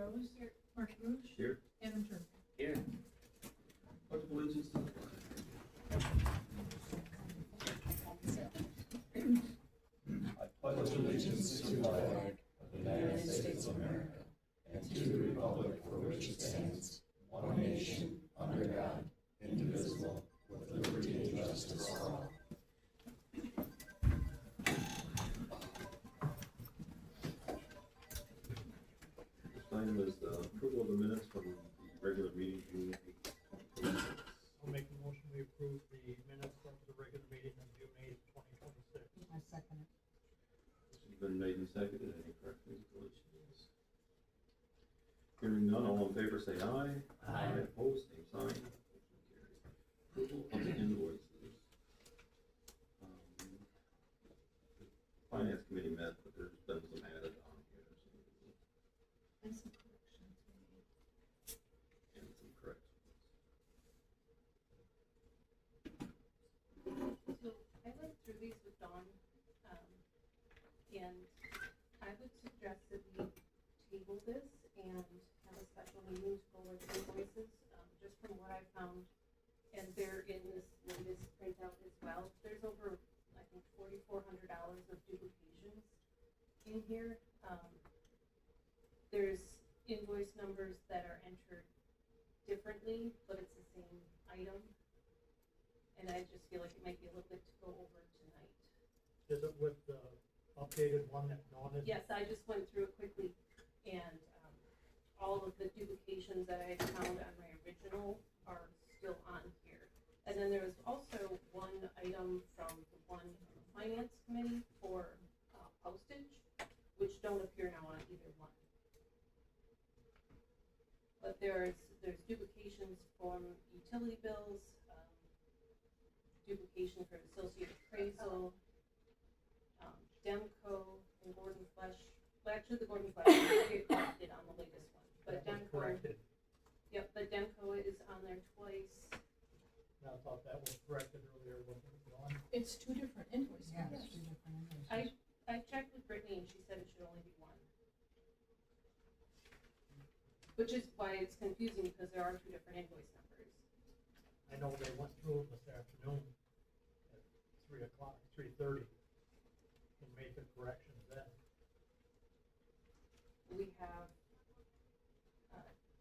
Rose. Here. Marcia Rouge. Here. Adam Turner. Here. Pledge allegiance to the flag. I pledge allegiance to the flag of the United States of America and to the republic for which it stands, one nation, under God, indivisible, with liberty and justice for all. This item is the approval of the minutes from the regular meeting June 8th. I'll make a motion, we approve the minutes from the regular meeting on June 8th, 2026. I second it. This has been made and seconded. Any corrections, deletions? Hearing none, all in favor say aye. Aye. Opposed, same sign. Motion carries. Approval of the invoices. The Finance committee met, but there's been some added on here. And some corrections we made. And some corrections. So I went through these with Dawn, and I would suggest that we table this and have a special meeting to go over the invoices, just from what I found. And they're in this latest printout as well. There's over, I think, $4,400 of duplications in here. There's invoice numbers that are entered differently, but it's the same item. And I just feel like it might be a little bit to go over tonight. Is it with the updated one that Dawn is? Yes, I just went through it quickly, and all of the duplications that I had found on my original are still on here. And then there was also one item from the one from the finance committee for postage, which don't appear now on either one. But there's duplications from utility bills, duplication for associated appraisal, Demco and Gordon Flesh. Well, actually, the Gordon Flesh didn't get corrected on the latest one, but That was Demco. corrected. Yep, but Demco is on there twice. I thought that was corrected earlier, wasn't it, Dawn? It's two different invoices. Yes. It's two different invoices. I checked with Brittany and she said it should only be one. Which is why it's confusing, because there are two different invoice numbers. I know they went through it this afternoon at 3:30, and made the corrections then. We have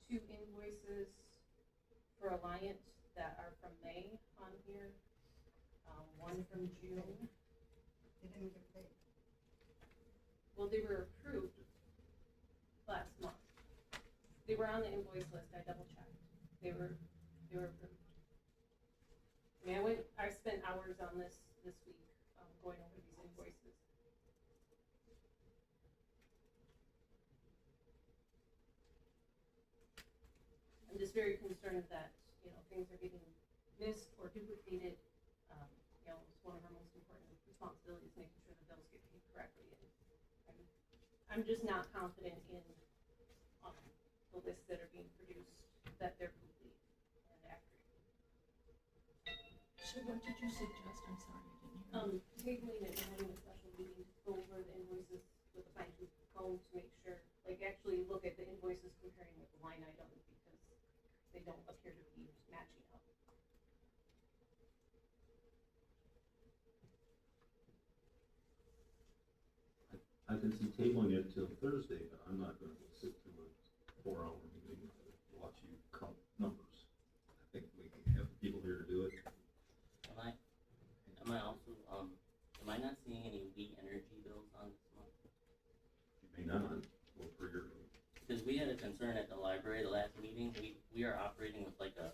two invoices for Alliant that are from May on here, one from June. They didn't get paid. Well, they were approved last month. They were on the invoice list, I double checked. They were approved. I mean, I spent hours on this week, going over these invoices. I'm just very concerned that, things are getting missed or duplicated. It's one of our most important responsibilities, making sure the bills get paid correctly. And I'm just not confident in the lists that are being produced, that they're complete and accurate. So what did you suggest? I'm sorry, I didn't hear. Tabling it and having a special meeting to go over the invoices with a fine tooth comb to make sure, actually look at the invoices comparing with the line items, because they don't appear to be matching up. I can see tabling it till Thursday, but I'm not gonna sit through a 4-hour meeting to watch you count numbers. I think we can have people here to do it. Am I not seeing any wheat energy bills on this month? You may not, well, for your, Because we had a concern at the library the last meeting, we are operating with like a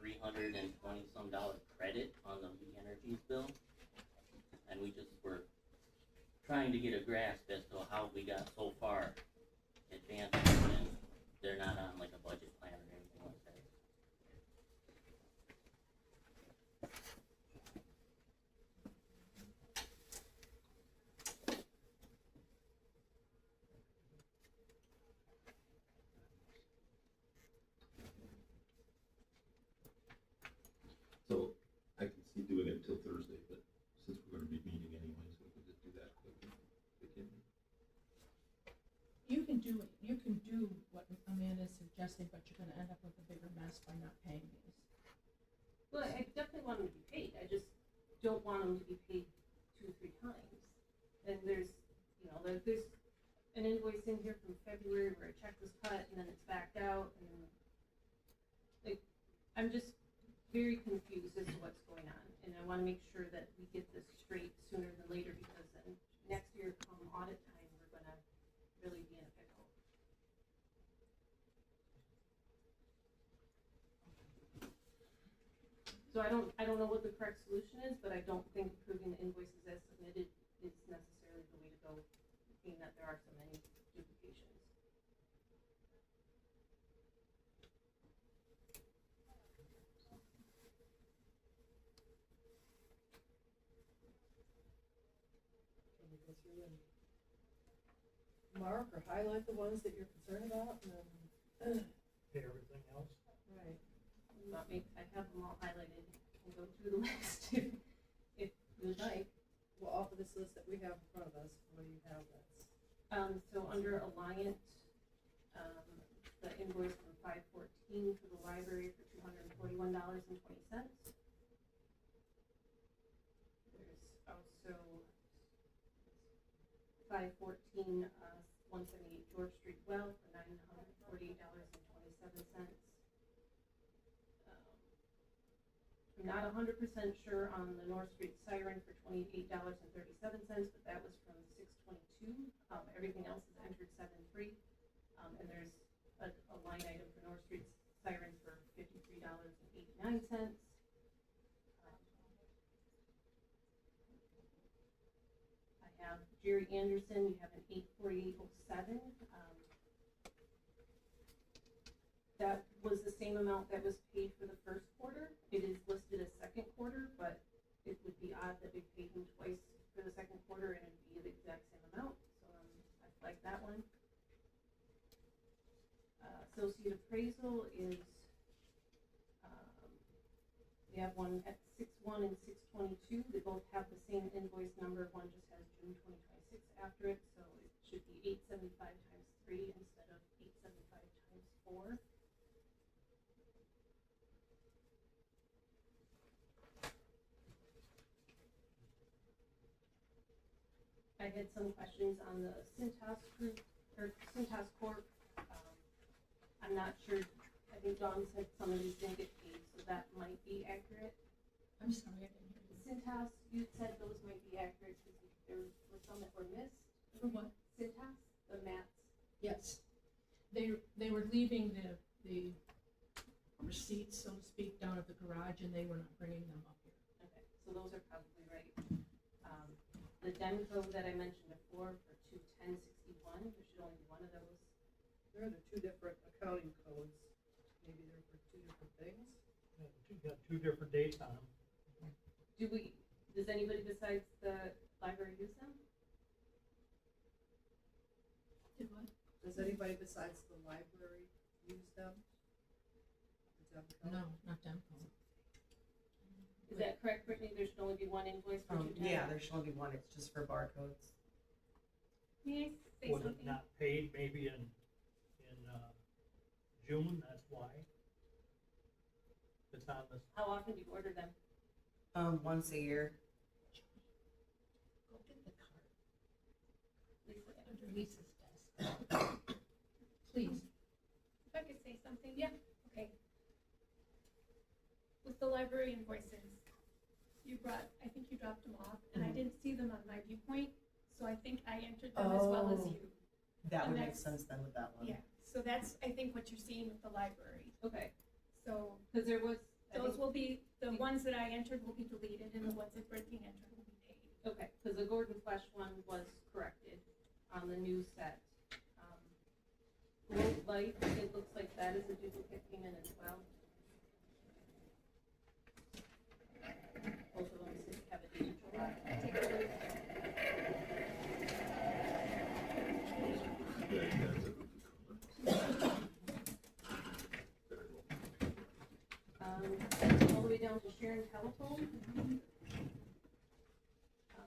$320-some credit on the wheat energies bill. And we just were trying to get a grasp as to how we got so far advanced, and they're not on like a budget plan or anything like that. so I can see doing it till Thursday, but since we're gonna be meeting anyways, we can just do that quickly. We can- You can do do what Amanda's suggesting, but you're gonna end up with a bigger mess by not paying these. Well, I definitely want them to be paid, I just don't want them to be paid 2 or 3 times. And there's, you know, there's an invoice in here from February where a check was cut and then it's backed out, and like, I'm just very confused as to what's going on, and I wanna make sure that we get this straight sooner than later, because then next year come audit time, we're gonna really be in a pickle. So I don't know what the correct solution is, but I don't think approving the invoices as submitted is necessarily the way to go, being that there are so many duplications. Can we go through and mark or highlight the ones that you're concerned about, and then, Pay everything else. right, I have them all highlighted and go through the list if you would like. well, off of this list that we have in front of us, what do you have that's? So under Alliant, the invoice from 514 for the library for $241.20. There's also 514, 178 George Street Well for $948.27. I'm not 100% sure on the North Street Siren for $28.37, but that was from 6/22. Everything else is entered 7/3, and there's a line item for North Street Siren for $53.89. I have Jerry Anderson. You have an 84807. That was the same amount that was paid for the first quarter. It is listed as second quarter, but it would be odd that we paid him twice for the second quarter and it'd be the exact same amount, so I like that one. Associate appraisal is, we have one at 6/1 and 6/22. They both have the same invoice number. One just has June 2026 after it, so it should be 875 times 3 instead of 875 times 4. I had some questions on the Cintas group, or Cintas Corp. I'm not sure, I think Dawn said some of these didn't get paid, so that might be accurate. I'm sorry, I didn't hear you. Cintas, you said those might be accurate, because there were some that were missed. For what? Cintas, the mats. Yes. They were leaving the receipts, so to speak, down at the garage, and they were not bringing them up here. Okay, so those are probably right. The Demco that I mentioned before for 21061, there should only be one of those. There are the 2 different accounting codes, maybe they're for 2 different things. Got 2 different dates on them. Does anybody besides the library use them? Did what? Does anybody besides the library use them? The Demco? No, not Demco. Is that correct, Brittany? There should only be one invoice for 210? Yeah, there should only be one, it's just for barcodes. May I say Was it something? not paid maybe in June, that's why? It's on this, How often do you order them? Once a year. Go get the card Lisa? under Lisa's desk. Please. If I could say something, yeah, okay. With the library invoices, I think you dropped them off, and I didn't see them on my viewpoint, so I think I entered them as well as Oh. you. That And would make that's- sense then with that one. Yeah, so that's, I think, what you're seeing with the library. Okay, So because there was, I those think, will be, the ones that I entered will be deleted, and the ones that Brittany entered will be paid. okay, because the Gordon Flesh one was corrected on the new set. Globe Light, it looks like that is a duplicate payment as well. Both of them have a date of July. Take a look. All the way down to Sharon Telephone.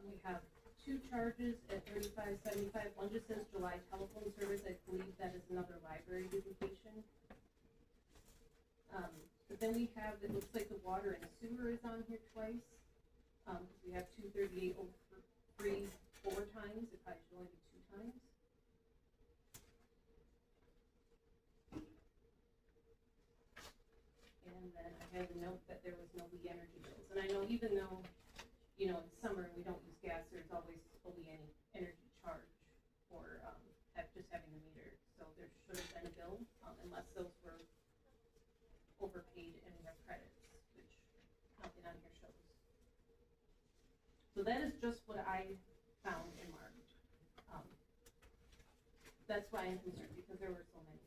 We have 2 charges at $35.75. One just says July telephone service. I believe that is another library then we have, it looks like the water and sewer is on here twice. We have 238.03 4 times, it probably should only be 2 times. And then I had a note that there was no Lee Energy bills, and I know even though, you know, in summer we don't use gas, there's always a Lee Energy charge for, just having the meter, so there should have been a bill, unless those were overpaid and we have credits, which nothing on here shows. So that is just what I found and marked. That's why I'm concerned, because there were so many.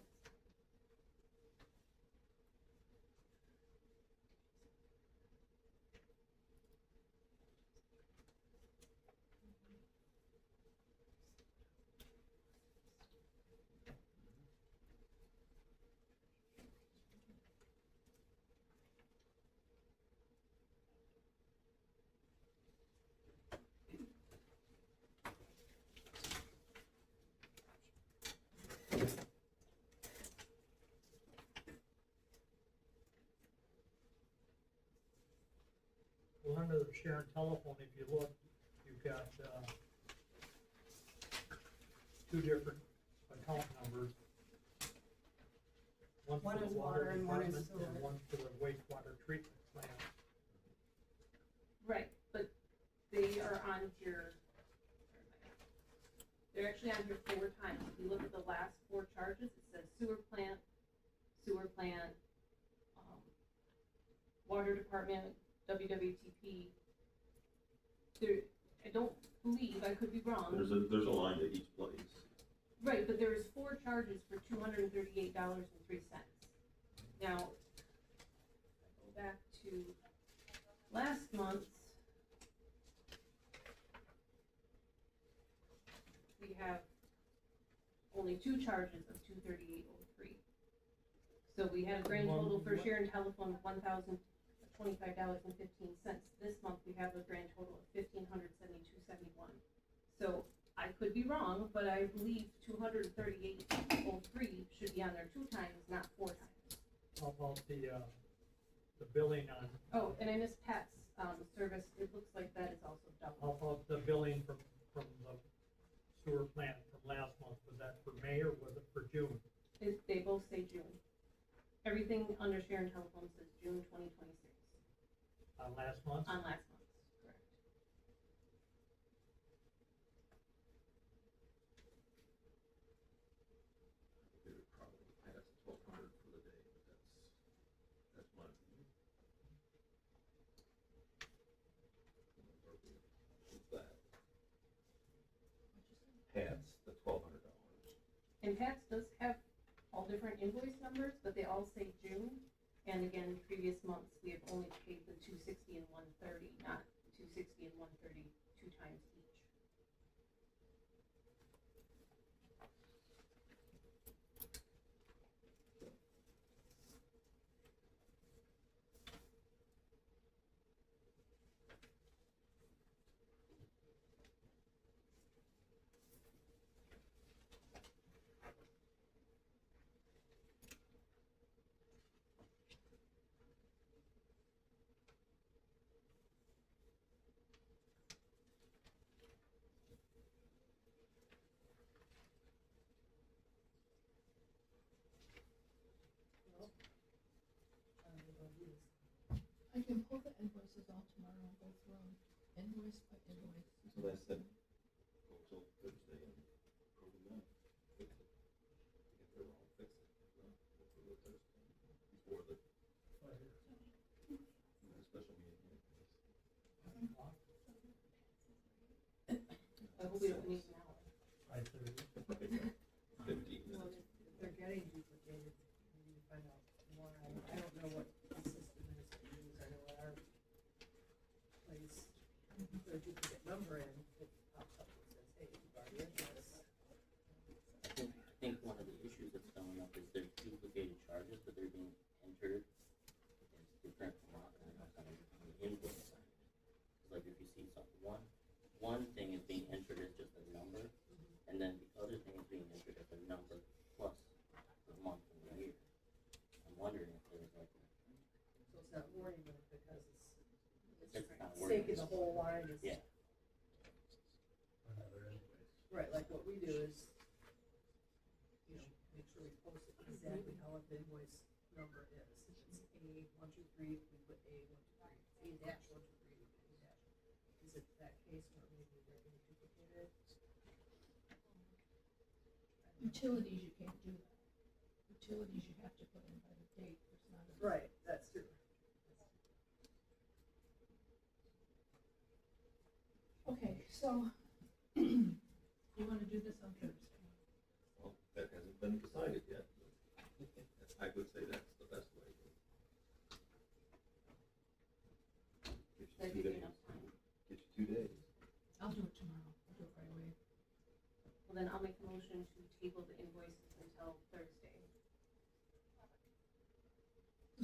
Well, under the Sharon telephone, if you look, you've got, 2 different account numbers. One One for is the water water and one is department and sewer. one for the wastewater treatment plant. Right, but they are on here, they're actually on here 4 times. If you look at the last 4 charges, it says sewer plant, water department, WWTP. There, I don't believe, I could be wrong. There's a line to each place. Right, but there is 4 charges for $238.03. Now, go back to last month's. We have only 2 charges of $238.03. So we had a grand total for Sharon telephone of $1,025.15. This month we have a grand total of $1,572.71. So I could be wrong, but I believe $238.03 should be on there 2 times, not 4 times. How about the billing on? Oh, and I missed Pat's service. It looks like that is also double. How about the billing from the sewer plant from last month? Was that for May or was it for June? They both say June. Everything under Sharon telephone says June 2026. On last month? On last month's, correct. They would probably pass 1,200 for the day, but that's my opinion. What's that? Pat's the $1,200. And Pat's does have all different invoice numbers, but they all say June. And again, previous months, we have only paid the $260 and $130, not $260 and $130 2 times each. I can pull the invoices all tomorrow and go through them, invoice by invoice. So that's it. Go till Thursday and approve them, fix it. If they're wrong, fix it. If not, we'll approve it Thursday before the special meeting. I hope we don't need an hour. 5:30. 15 Well, minutes. if they're getting duplicated, we need to find out why. I don't know what the system is to use. I know at our place, you put a duplicate number in, it pops up and says, hey, you've already in this. I think one of the issues that's coming up is there's duplicated charges, but they're being entered as different on the invoice side. Like if you see something, one thing is being entered as just a number, and then the other thing is being entered as a number plus the month and the year. I'm wondering if there's like It's not taking the working. whole line is. Yeah. Right, like what we do is, you know, make sure we post it exactly how what the invoice number is. If it's A 123, we put A 123, A dash 123, we put A dash. Is it that case where maybe they're getting duplicated? Utilities, you can't do that. Utilities, you have to put in by the date, there's not a. Right, that's true. Okay, so, you wanna do this on Thursday? Well, that hasn't been decided yet. I would say that's the best way. That Get you 2 gives you days. enough time. Get you 2 days. I'll do it tomorrow, I'll do it right away. Well, then I'll make a motion to table the invoices until Thursday.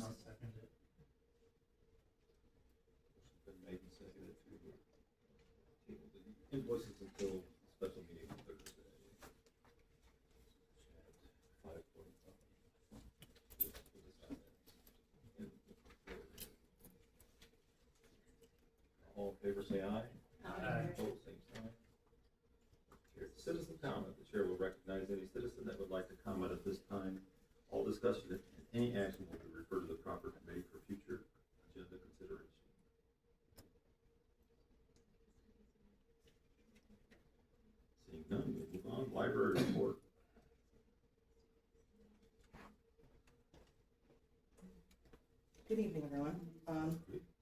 I'll second it. Motion's been made and seconded to table the invoices until special meeting on Thursday. At 5:45. We'll decide that. All in favor, say aye. Aye. Opposed, same sign. Carried. Citizen comment. The chair will recognize any citizen that would like to comment at this time. All discussion and any action will be referred to the proper committee for future agenda consideration. Seeing none, we'll move on. Library report. Good evening, everyone.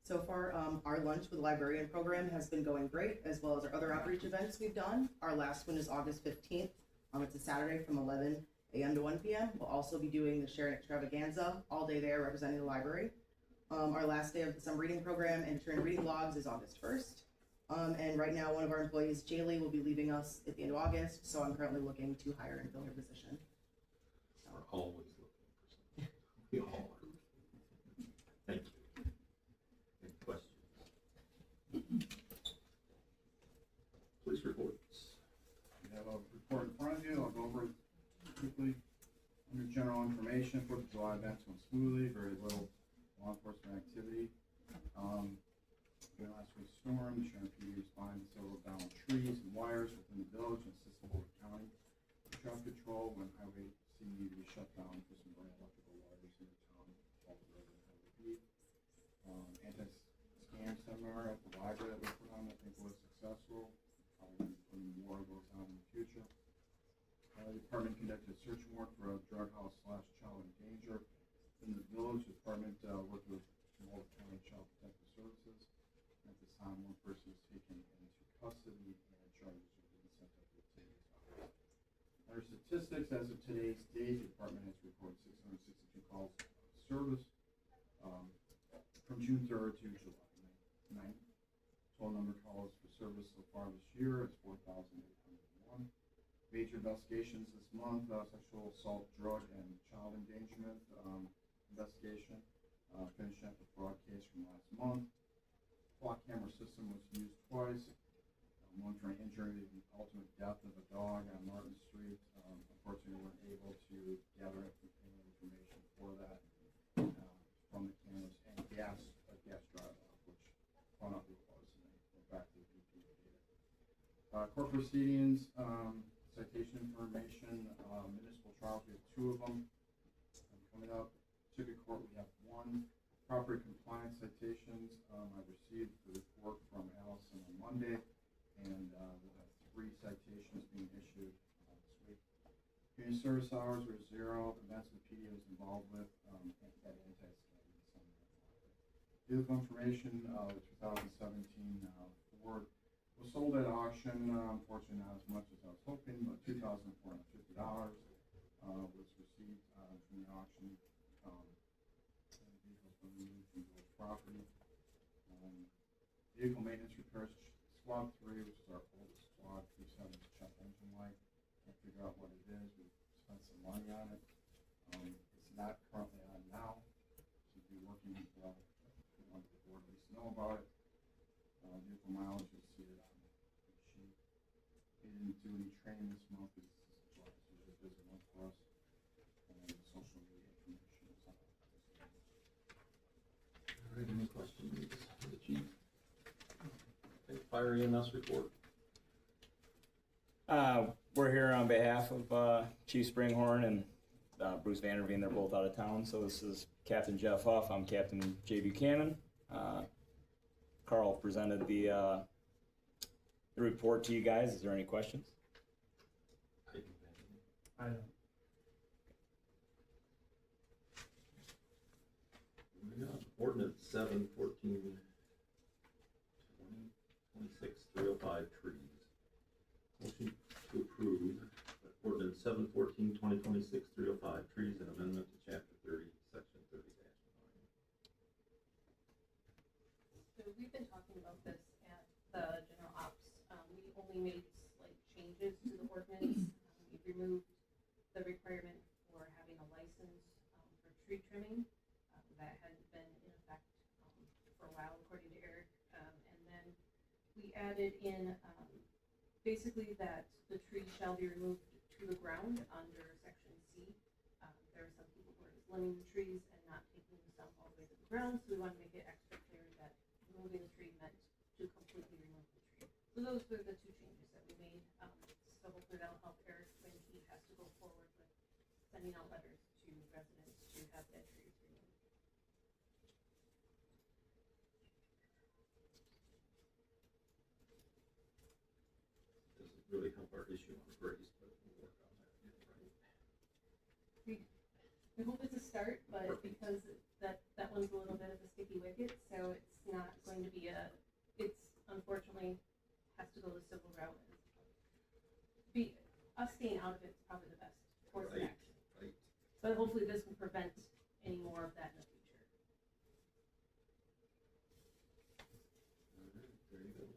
So far, our lunch with the librarian program has been going great, as well as our other outreach events we've done. Our last one is August 15th. It's a Saturday from 11 a.m. to 1 p.m. We'll also be doing the Sharon extravaganza all day there representing the library. Our last day of the summer reading program and Sharon reading logs is August 1st. And right now, one of our employees, Jaylee, will be leaving us at the end of August, so I'm currently looking to hire and fill her position. We're always looking for something. We all are. Thank you. Any questions? Police reports. You have a report in front of you, I'll go over it quickly. Under general information, 4th of July events went smoothly, very little law enforcement activity. During last week's storm, the Sharon PD responded to several downed trees and wires within the village and assisted Boulder County with traffic control when Highway C needed to be shut down for some very electrical wires in the town, all the road and Highway B. Anti-scam seminar at the library that we put on, I think was successful. Probably gonna be putting more of those on in the future. The department conducted a search warrant for a drug house / child in danger in the village. The department worked with Boulder County Child Protective Services. At this time, one person was taken into custody and charges are being sent up to the today's office. Under statistics, as of today's date, the department has reported 662 calls of service from June 3rd to July 9th. Total number of calls for service so far this year is 4,801. Major investigations this month: sexual assault, drug, and child endangerment investigation. Finishing up the fraud case from last month. Clock camera system was used twice. One for an injury and ultimate death of a dog on Martin Street. Unfortunately, we weren't able to gather any information for that from the cameras, and a gas drive-off, which found out who it was, and they went back to the BP data. Court proceedings, citation information, municipal trials, we have 2 of them coming up. Circuit court, we have 1. Property compliance citations, I received the report from Allison on Monday, and we'll have 3 citations being issued this week. Community service hours were 0. Events the PD was involved with at anti-scam. Vehicle information, the 2017 Ford was sold at auction. Unfortunately, not as much as I was hoping, but $2,450 was received from the auction. Vehicles were removed from village property. Vehicle maintenance repairs, squad 3, which is our oldest squad, keeps having a check engine light. Can't figure out what it is. We've spent some money on it. It's not currently on now. Should be working. We want the board at least know about it. Vehicle mileage, you'll see it on the sheet. We didn't do any training this month. This is July, so it's a busy month for us. And the social media information is on. All right, any questions for the chief? fire EMS report. We're here on behalf of Chief Springhorn and Bruce Vanderveen. They're both out of town, so this is Captain Jeff Huff. I'm Captain Jay Buchanan. Carl presented the report to you guys. Is there any questions? I don't. Ordinance 7/14/2026 305 trees. Motion to approve ordinance 7/14/2026 305 trees and amendment to chapter 30, section 30-9. So we've been talking about this at the general ops. We only made slight changes to the ordinance. We removed the requirement for having a license for tree trimming. That hadn't been in effect for a while, according to Eric. And then we added in basically that the tree shall be removed to the ground under section C. There are some people who are just limbing the trees and not taking the stump all the way to the ground, so we want to make it extra clear that removing the tree meant to completely remove the tree. So those are the two changes that we made. So hopefully that'll help Eric when he has to go forward with sending out letters to residents to have dead trees removed. Doesn't really help our issue on grace, but we'll work on that, right? We hope it's a start, but because that one's a little bit of a sticky wicket, so it's not going to be it's unfortunately has to go the civil route. Us staying out of it is probably the best course of action. Right. But hopefully this will prevent any more of that in the future. All right, there you go.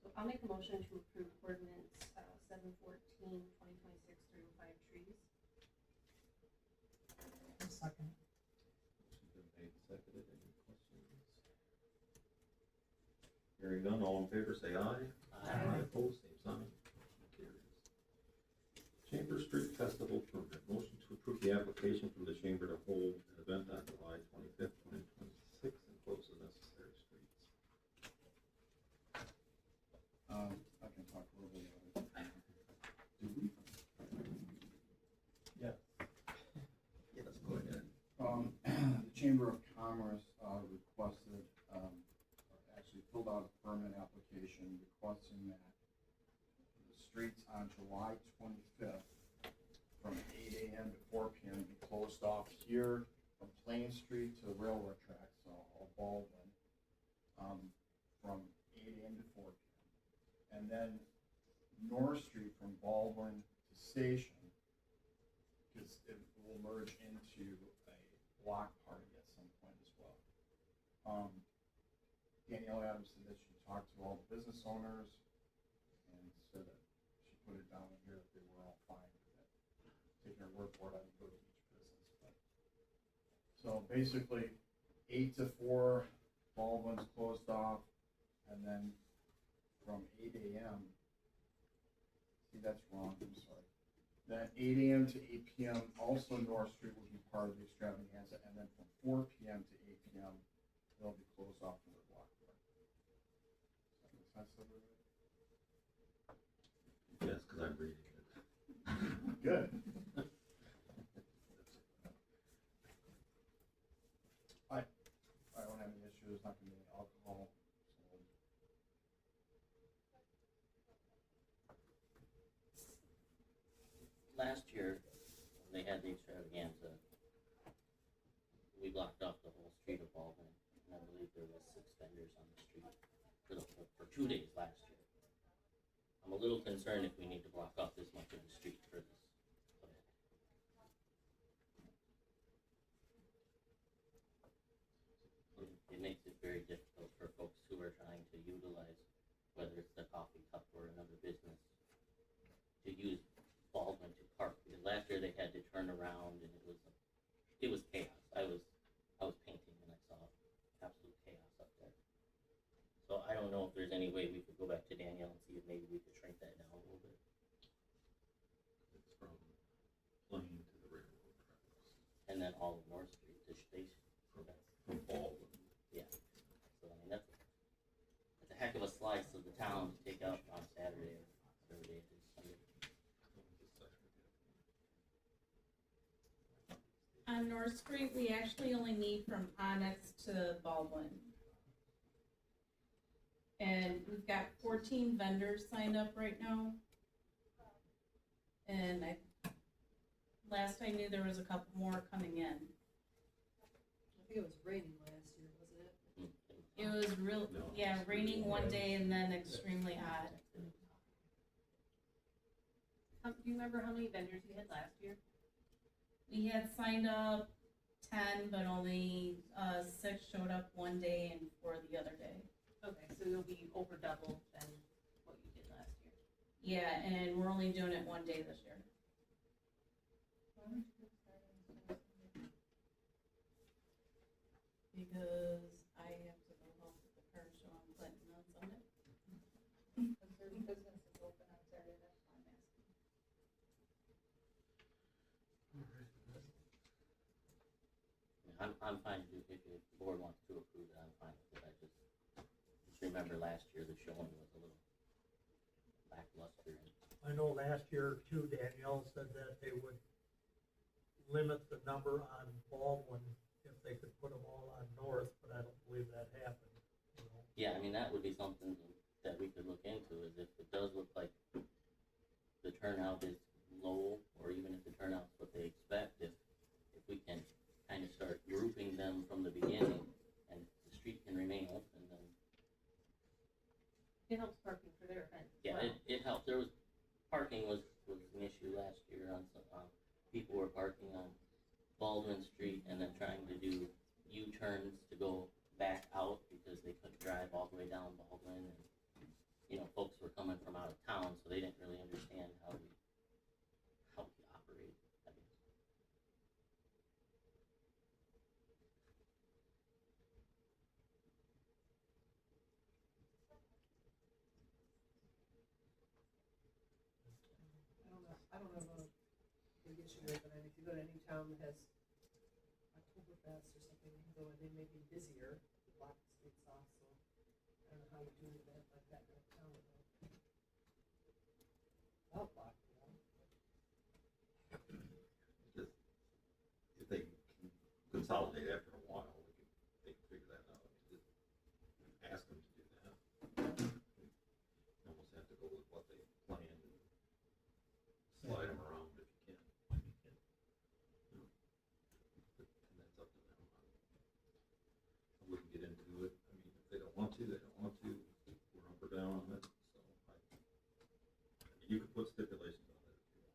So I'll make a motion to approve ordinance 7/14/2026 305 trees. Second. Motion's been made and seconded. Any questions? Hearing none, all in favor say aye. Aye. Opposed, same sign. Motion carries. Chamber Street Festival permit. Motion to approve the application from the Chamber to hold an event on July 25th, 2026 and close the necessary streets. I can talk a little bit about it. Do we? Yes. Yes, go ahead. The Chamber of Commerce requested, or actually filled out a permit application requesting that the streets on July 25th from 8 a.m. to 4 p.m. be closed off here from Plain Street to the railroad tracks, so all Baldwin, from 8 a.m. to 4 p.m. And then North Street from Baldwin to Station, because it will merge into a block party at some point as well. Danielle Adams said that she talked to all the business owners and said that she put it down here that they were all fine with it. Taking her word for it, I didn't go to each business, but. So basically, 8 to 4, Baldwin's closed off, and then from 8 a.m. See, that's wrong, I'm sorry. Then 8 a.m. to 8 p.m. also North Street will be part of the extravaganza, and then from 4 p.m. to 8 p.m. they'll be closed off for the block party. Does that make sense, everybody? Yes, because I'm reading it. Good. I don't have any issues, not gonna be any alcohol, so. Last year, when they had the extravaganza, we blocked off the whole street of Baldwin, and I believe there was 6 vendors on the street for 2 days last year. I'm a little concerned if we need to block off this much of the street for this event. It makes it very difficult for folks who are trying to utilize, whether it's the coffee cup or another business, to use Baldwin to park. Because last year they had to turn around and it was chaos. I was painting and I saw absolute chaos up there. So I don't know if there's any way we could go back to Danielle and see if maybe we could shrink that down a little bit. It's from Plain to the railroad tracks. And then all of North Street to Station. From Baldwin. back of a slice of the town to take up on Saturday or whatever day it is, Sunday. On North Street, we actually only need from Onyx to Baldwin. And we've got 14 vendors signed up right now. And last I knew there was a couple more coming in. I think it was raining last year, wasn't it? It was real, yeah, raining one day and then extremely hot. Do you remember how many vendors you had last year? We had signed up 10, but only 6 showed up one day and 4 the other day. Okay, so you'll be over double than what you did last year. Yeah, and we're only doing it one day this year. Because I have to go help with the car show on Clinton on Sunday. Because their business is open on Saturday, that's why I'm asking. I'm fine if the board wants to approve it, I'm fine with it. I just remember last year the showing was a little lackluster. I know last year too, Danielle said that they would limit the number on Baldwin if they could put them all on North, but I don't believe that happened, you know. Yeah, I mean, that would be something that we could look into, is if it does look like the turnout is low, or even if the turnout's what they expect, if we can kind of start grouping them from the beginning, and the street can remain open, then. It helps parking for their event as Yeah, well. it helped. There was, parking was an issue last year on some, people were parking on Baldwin Street and then trying to do U-turns to go back out because they couldn't drive all the way down Baldwin, and, you know, folks were coming from out of town, so they didn't really understand how we operate, I guess. I don't have a big issue with it, and if you go to any town that has Oktoberfest or something, you can go and they may be busier, block the streets off, so I don't know how you do an event like that in a town without blocking it off. Just, if they can consolidate after a while, they can figure that out. Just ask them to do that. You almost have to go with what they planned and slide them around if you can. And that's up to them. I wouldn't get into it. I mean, if they don't want to, they don't want to. We're up or down on it. So I mean, you could put stipulations on it if you want,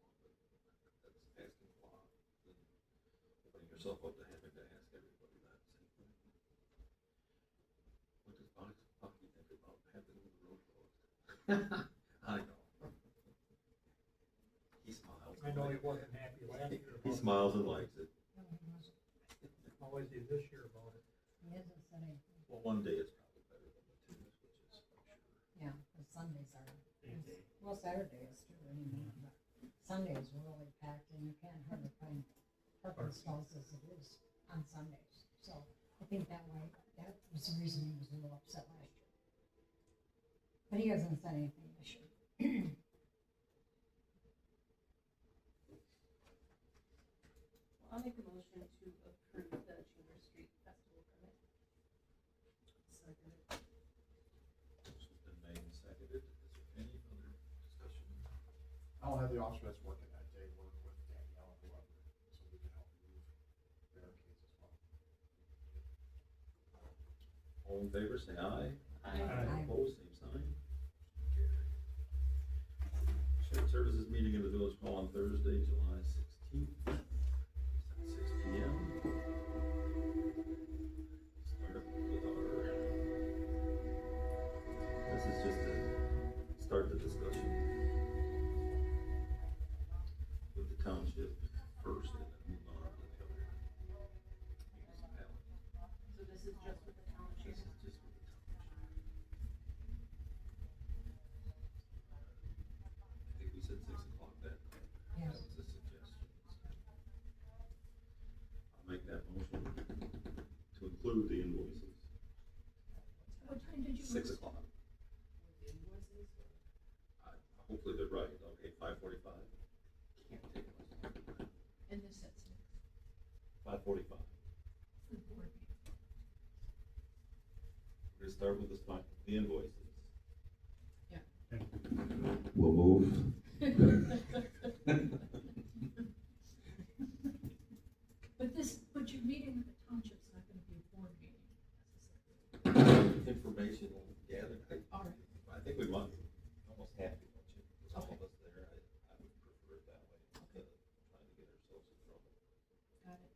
but that's asking a lot. Then opening yourself up to having to ask everybody that same thing. What does Bucky think about having the road closed? I know. He smiles. I know he wasn't happy last year He about it. smiles and likes it. No, he wasn't. How is he this year about it? He hasn't said anything. Well, one day is probably better than the two, which is, I'm sure. Yeah, because Sundays are, well, Saturday is too anymore, but Sunday is really packed and you can't hardly find parking stalls as it is on Sundays. So I think that way, that was the reason he was a little upset last year. But he hasn't said anything this year. I'll make a motion to approve the Chamber Street Festival permit. Second it. Motion's been made and seconded. Is there any other discussion? I'll have the officers working that day, work with Danielle and whoever, so we can help move barricades as well. All in favor, say aye. Aye. Opposed, same sign. Carried. Shared Services meeting in the Village Hall on Thursday, July 16th, at 6 p.m. Start up with this is just to start the discussion with the township first, and then move on to the other municipalities. So this is just with the township. This is just with the township. I think we said 6 o'clock that night. Yeah. That was a suggestion. I'll make that motion to include the invoices. What time did you? 6 o'clock. included, right, okay, 5:45. Can't take it. And this at 6. 5:45. The board meeting. We're gonna start with the invoices. Yeah. We'll move. But your meeting with the township's not gonna be a board meeting necessarily. Informational gathering, All right, I think we might, almost have to, don't you? With all of Okay. us there, I would prefer it that way, instead of trying to get ourselves in trouble. got it.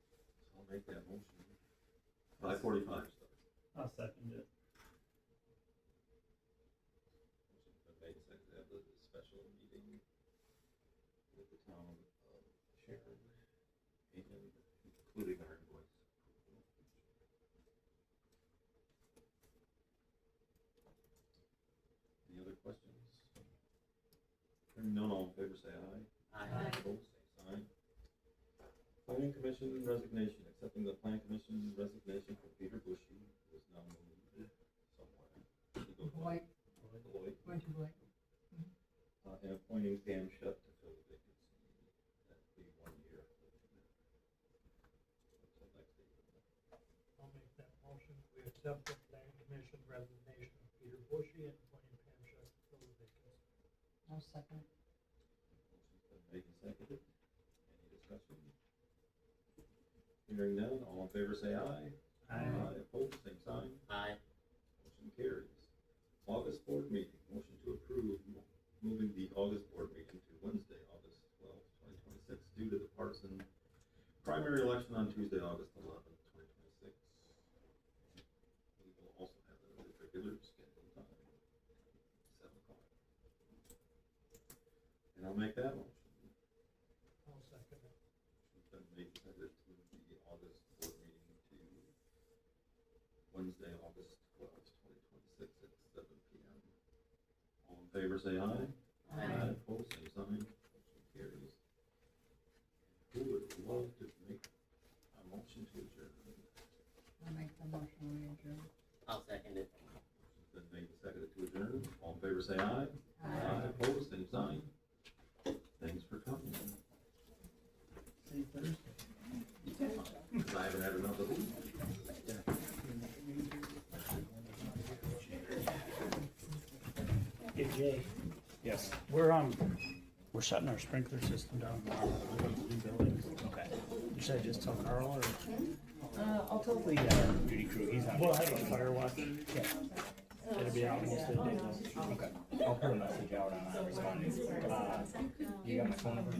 So I'll make that motion. 5:45 start. I'll second it. Motion's been made, seconded to have the special meeting with the town of Sharon, and including our invoice. Any other questions? Hearing none, all in favor say aye. Aye. Opposed, same sign. Planning Commission resignation, accepting the Plan Commission resignation for Peter Bushy, who is now moved somewhere. He goes Boyd. Lloyd. Going to Boyd. And appointing Pam Shutt to fill the vacancy. That'd be 1 year. Until next April. I'll make that motion. We accept the plan commission resignation of Peter Bushy and appointing Pam Shutt to fill the vacancy. I'll second. Motion's been made and seconded. Any discussion? Hearing none, all in favor say aye. Aye. Opposed, same sign. Aye. Motion carries. August board meeting, motion to approve moving the August board meeting to Wednesday, August 12th, 2026, due to the partisan primary election on Tuesday, August 11th, 2026. We will also have the regular scheduled time, 7 o'clock. And I'll make that motion. I'll second it. It's been made and seconded to move the August board meeting to Wednesday, August 12th, 2026 at 7 p.m. All in favor say aye. Aye. Opposed, same sign. Motion carries. Who would love to make a motion to adjourn? I'll make the motion we adjourn. I'll second it. Motion's been made and seconded to adjourn. All in favor say aye. Opposed, same sign. Thanks for coming. See you Thursday. Because I haven't had another week. Hey Jay, Yes. we're shutting our sprinkler system down tomorrow. We're going to new buildings. Okay. Should I just tell Carl or? I'll tell the duty crew, he's on. Well, I have a fire watch. Yeah. It'll be out most of the day. Okay. I'll put a message out on that responding. You got my phone number?